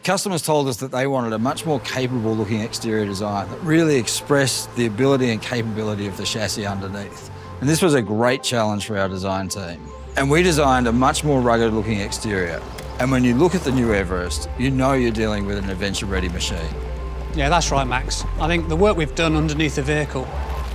customers told us that they wanted a much more capable looking exterior design that really expressed the ability and capability of the chassis underneath. And this was a great challenge for our design team. And we designed a much more rugged looking exterior. And when you look at the new Everest, you know you're dealing with an adventure-ready machine. Yeah, that's right, Max. I think the work we've done underneath the vehicle,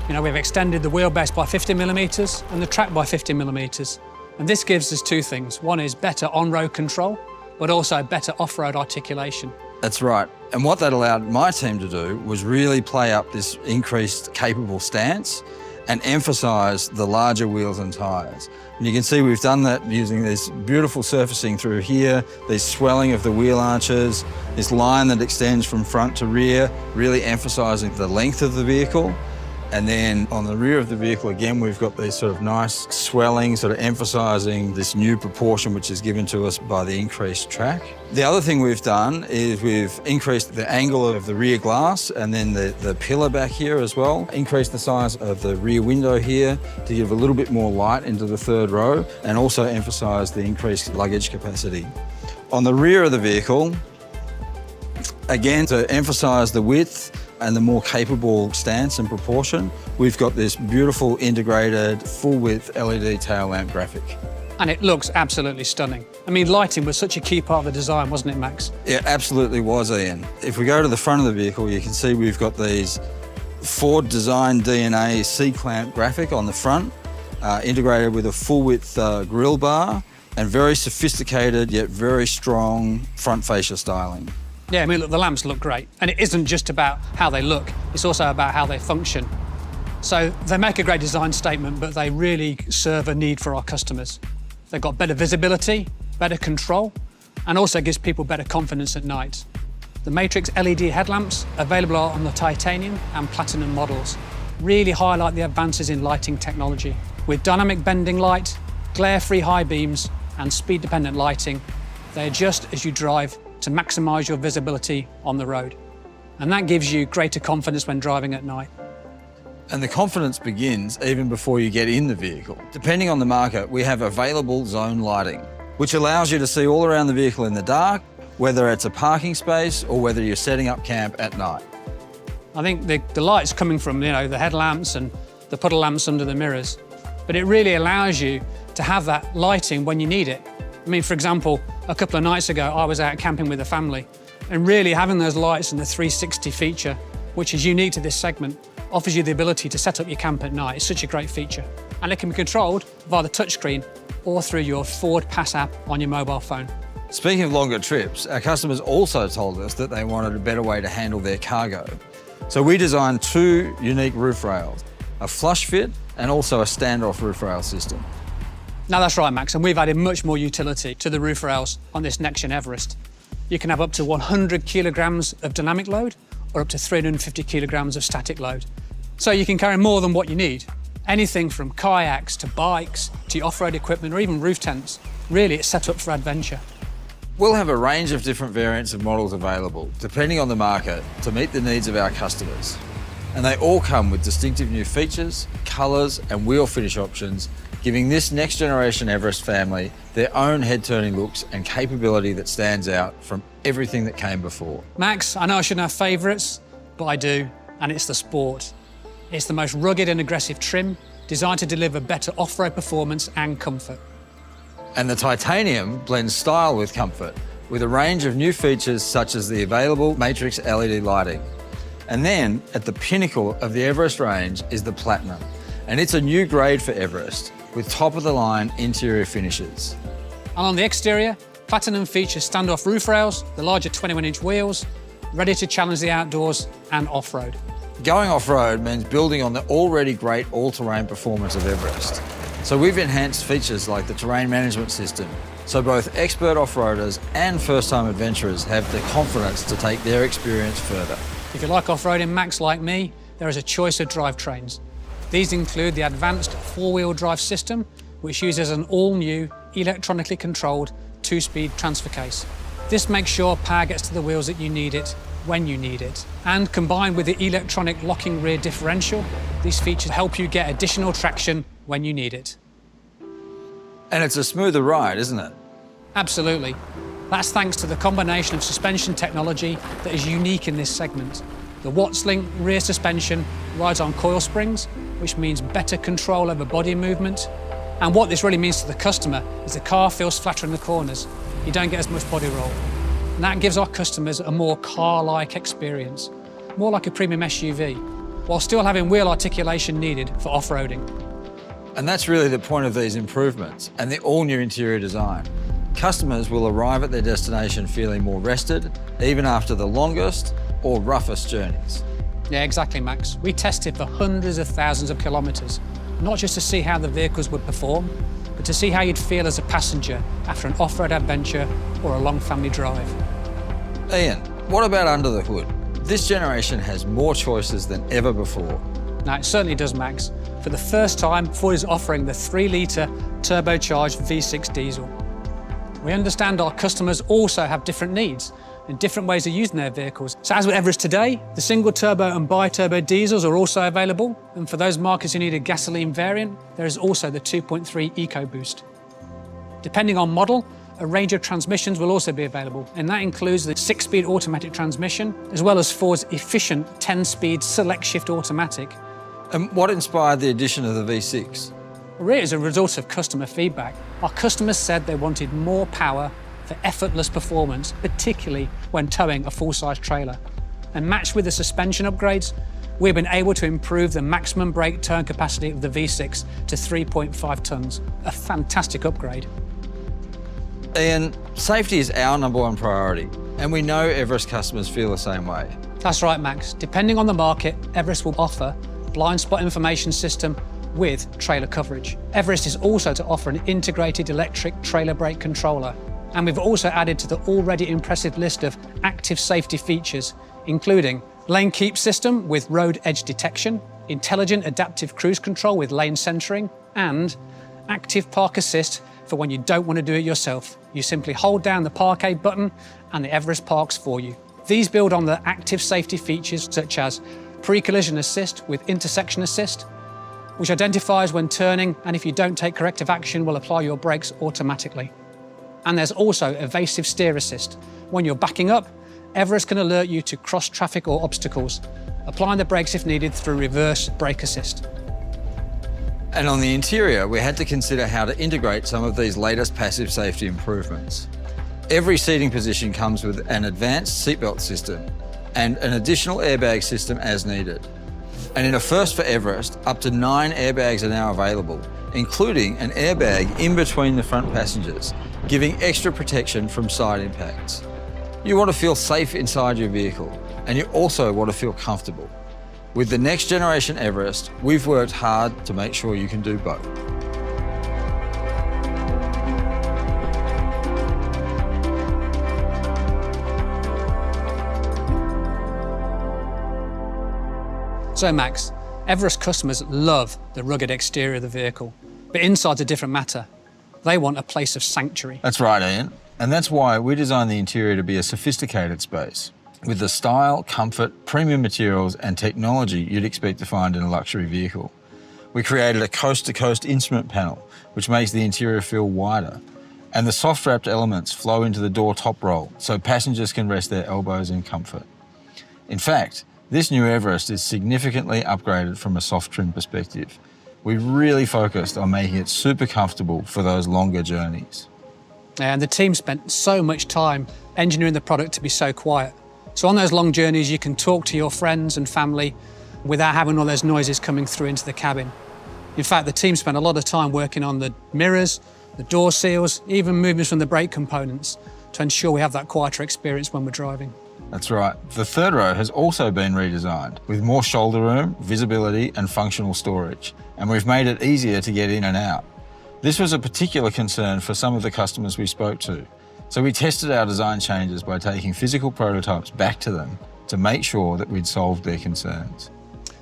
we've extended the wheelbase by 50mm and the track by 50mm. And this gives us two things. One is better on-road control, but also better off-road articulation. That's right. And what that allowed my team to do was really play up this increased capable stance and emphasise the larger wheels and tyres. And you can see we've done that using this beautiful surfacing through here, this swelling of the wheel arches, this line that extends from front to rear, really emphasising the length of the vehicle. And then on the rear of the vehicle, again, we've got these sort of nice swelling, sort of emphasising this new proportion which is given to us by the increased track. The other thing we've done is we've increased the angle of the rear glass and then the pillar back here as well. Increased the size of the rear window here to give a little bit more light into the third row and also emphasise the increased luggage capacity. On the rear of the vehicle, again, to emphasise the width and the more capable stance and proportion, we've got this beautiful integrated full-width LED tail lamp graphic. And it looks absolutely stunning. I mean, lighting was such a key part of the design, wasn't it, Max? It absolutely was, Ian. If we go to the front of the vehicle, you can see we've got these Ford design DNA C-clamp graphic on the front, integrated with a full-width grille bar and very sophisticated yet very strong front fascia styling. Yeah, I mean, look, the lamps look great. And it isn't just about how they look, it's also about how they function. So they make a great design statement, but they really serve a need for our customers. They've got better visibility, better control, and also gives people better confidence at night. The Matrix LED headlamps, available on the titanium and platinum models, really highlight the advances in lighting technology. With dynamic bending light, glare-free high beams, and speed-dependent lighting, they adjust as you drive to maximise your visibility on the road. And that gives you greater confidence when driving at night. And the confidence begins even before you get in the vehicle. Depending on the market, we have available zone lighting, which allows you to see all around the vehicle in the dark, whether it's a parking space or whether you're setting up camp at night. I think the light's coming from the headlamps and the puddle lamps under the mirrors, but it really allows you to have that lighting when you need it. I mean, for example, a couple of nights ago, I was out camping with a family, and really having those lights and the 360 feature, which is unique to this segment, offers you the ability to set up your camp at night. It's such a great feature. And it can be controlled via the touchscreen or through your Ford Pass app on your mobile phone. Speaking of longer trips, our customers also told us that they wanted a better way to handle their cargo. So we designed two unique roof rails, a flush fit and also a standoff roof rail system. Now that's right, Max, and we've added much more utility to the roof rails on this next-gen Everest. You can have up to 100 kilograms of dynamic load or up to 350 kilograms of static load. So you can carry more than what you need. Anything from kayaks to bikes to your off-road equipment or even roof tents. Really, it's set up for adventure. We'll have a range of different variants of models available, depending on the market, to meet the needs of our customers. And they all come with distinctive new features, colours and wheel finish options, giving this next generation Everest family their own head-turning looks and capability that stands out from everything that came before. Max, I know I shouldn't have favourites, but I do, and it's the Sport. It's the most rugged and aggressive trim, designed to deliver better off-road performance and comfort. And the Titanium blends style with comfort, with a range of new features such as the available Matrix LED lighting. And then, at the pinnacle of the Everest range is the Platinum, and it's a new grade for Everest, with top-of-the-line interior finishes. And on the exterior, Platinum features standoff roof rails, the larger 21-inch wheels, ready to challenge the outdoors and off-road. Going off-road means building on the already great all-terrain performance of Everest. So we've enhanced features like the terrain management system, so both expert off-roaders and first-time adventurers have the confidence to take their experience further. If you like off-roading, Max, like me, there is a choice of drivetrains. These include the advanced four-wheel drive system, which uses an all-new, electronically controlled two-speed transfer case. This makes sure power gets to the wheels that you need it, when you need it. And combined with the electronic locking rear differential, these features help you get additional traction when you need it. And it's a smoother ride, isn't it? Absolutely. That's thanks to the combination of suspension technology that is unique in this segment. The Watts-Link rear suspension rides on coil springs, which means better control over body movement. And what this really means to the customer is the car feels flatter in the corners. You don't get as much body roll. And that gives our customers a more car-like experience, more like a premium SUV, while still having wheel articulation needed for off-roading. And that's really the point of these improvements and the all-new interior design. Customers will arrive at their destination feeling more rested, even after the longest or roughest journeys. Yeah, exactly, Max. We tested for hundreds of thousands of kilometres, not just to see how the vehicles would perform, but to see how you'd feel as a passenger after an off-road adventure or a long family drive. Ian, what about under the hood? This generation has more choices than ever before. Now, it certainly does, Max. For the first time, Ford is offering the 3-litre turbocharged V6 diesel. We understand our customers also have different needs and different ways of using their vehicles. So as with Everest today, the single turbo and bi-turbo diesels are also available. And for those markets who need a gasoline variant, there is also the 2.3 EcoBoost. Depending on model, a range of transmissions will also be available, and that includes the 6-speed automatic transmission, as well as Ford's efficient 10-speed select shift automatic. And what inspired the addition of the V6? Really, as a result of customer feedback, our customers said they wanted more power for effortless performance, particularly when towing a full-size trailer. And matched with the suspension upgrades, we've been able to improve the maximum brake turn capacity of the V6 to 3.5 tonnes, a fantastic upgrade. Ian, safety is our #1 priority, and we know Everest customers feel the same way. That's right, Max. Depending on the market, Everest will offer blind spot information system with trailer coverage. Everest is also to offer an integrated electric trailer brake controller. And we've also added to the already impressive list of active safety features, including lane keep system with road edge detection, intelligent adaptive cruise control with lane centering, and active park assist for when you don't want to do it yourself. You simply hold down the park button and the Everest parks for you. These build on the active safety features such as pre-collision assist with intersection assist, which identifies when turning, and if you don't take corrective action, will apply your brakes automatically. And there's also evasive steer assist. When you're backing up, Everest can alert you to cross traffic or obstacles, applying the brakes if needed through reverse brake assist. And on the interior, we had to consider how to integrate some of these latest passive safety improvements. Every seating position comes with an advanced seatbelt system and an additional airbag system as needed. And in a first for Everest, up to 9 airbags are now available, including an airbag in between the front passengers, giving extra protection from side impacts. You want to feel safe inside your vehicle, and you also want to feel comfortable. With the next generation Everest, we've worked hard to make sure you can do both. So Max, Everest customers love the rugged exterior of the vehicle, but inside's a different matter. They want a place of sanctuary. That's right, Ian. And that's why we designed the interior to be a sophisticated space, with the style, comfort, premium materials and technology you'd expect to find in a luxury vehicle. We created a coast-to-coast instrument panel, which makes the interior feel wider, and the soft-wrapped elements flow into the door top roll, so passengers can rest their elbows in comfort. In fact, this new Everest is significantly upgraded from a soft trim perspective. We really focused on making it super comfortable for those longer journeys. And the team spent so much time engineering the product to be so quiet. So on those long journeys, you can talk to your friends and family without having all those noises coming through into the cabin. In fact, the team spent a lot of time working on the mirrors, the door seals, even movements from the brake components to ensure we have that quieter experience when we're driving. That's right. The third row has also been redesigned with more shoulder room, visibility and functional storage, and we've made it easier to get in and out. This was a particular concern for some of the customers we spoke to, so we tested our design changes by taking physical prototypes back to them to make sure that we'd solved their concerns.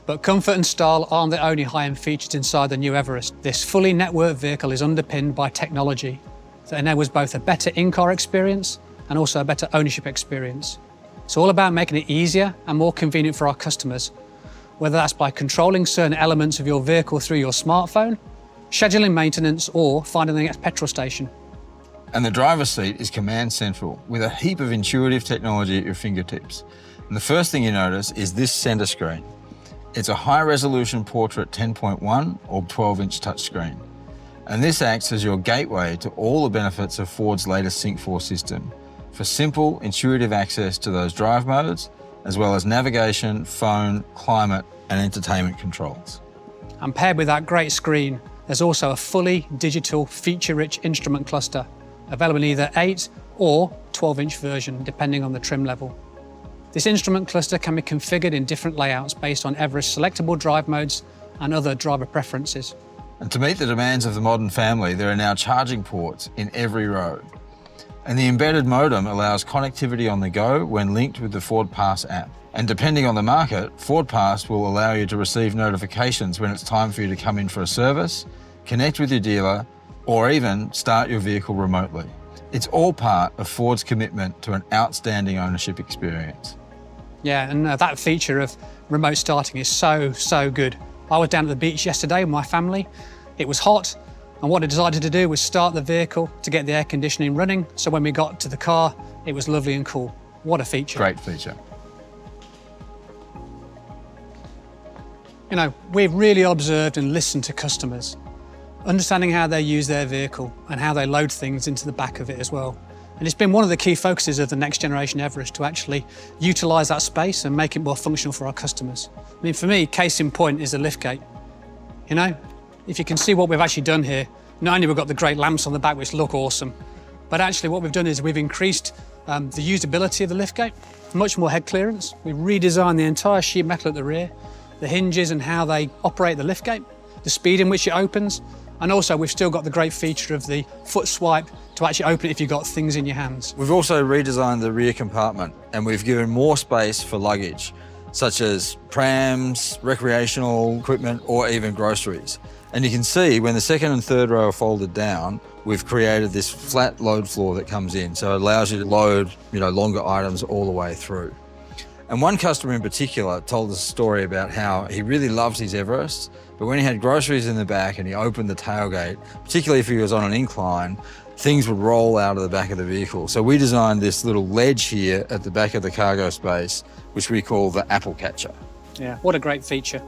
But comfort and style aren't the only high-end features inside the new Everest. This fully networked vehicle is underpinned by technology that enables both a better in-car experience and also a better ownership experience. It's all about making it easier and more convenient for our customers, whether that's by controlling certain elements of your vehicle through your smartphone, scheduling maintenance, or finding the next petrol station. And the driver's seat is command central with a heap of intuitive technology at your fingertips. And the first thing you notice is this center screen. It's a high-resolution portrait 10.1 or 12-inch touchscreen. And this acts as your gateway to all the benefits of Ford's latest Sync 4 system for simple, intuitive access to those drive modes, as well as navigation, phone, climate, and entertainment controls. And paired with that great screen, there's also a fully digital, feature-rich instrument cluster, available in either 8 or 12-inch version, depending on the trim level. This instrument cluster can be configured in different layouts based on Everest's selectable drive modes and other driver preferences. And to meet the demands of the modern family, there are now charging ports in every row. And the embedded modem allows connectivity on the go when linked with the Ford Pass app. And depending on the market, Ford Pass will allow you to receive notifications when it's time for you to come in for a service, connect with your dealer, or even start your vehicle remotely. It's all part of Ford's commitment to an outstanding ownership experience. Yeah, and that feature of remote starting is so good. I was down at the beach yesterday with my family. It was hot, and what I decided to do was start the vehicle to get the air conditioning running, so when we got to the car, it was lovely and cool. What a feature. Great feature. You know, we've really observed and listened to customers, understanding how they use their vehicle and how they load things into the back of it as well. And it's been one of the key focuses of the next generation Everest to actually utilise that space and make it more functional for our customers. I mean, for me, case in point is the liftgate. You know, if you can see what we've actually done here, not only we've got the great lamps on the back which look awesome, but actually what we've done is we've increased the usability of the liftgate, much more head clearance. We've redesigned the entire sheet metal at the rear, the hinges and how they operate the liftgate, the speed in which it opens, and also we've still got the great feature of the foot swipe to actually open it if you've got things in your hands. We've also redesigned the rear compartment and we've given more space for luggage, such as prams, recreational equipment, or even groceries. And you can see when the second and third row are folded down, we've created this flat load floor that comes in. So it allows you to load, longer items all the way through. And one customer in particular told us a story about how he really loves his Everest, but when he had groceries in the back and he opened the tailgate, particularly if he was on an incline, things would roll out of the back of the vehicle. So we designed this little ledge here at the back of the cargo space, which we call the apple catcher. Yeah, what a great feature.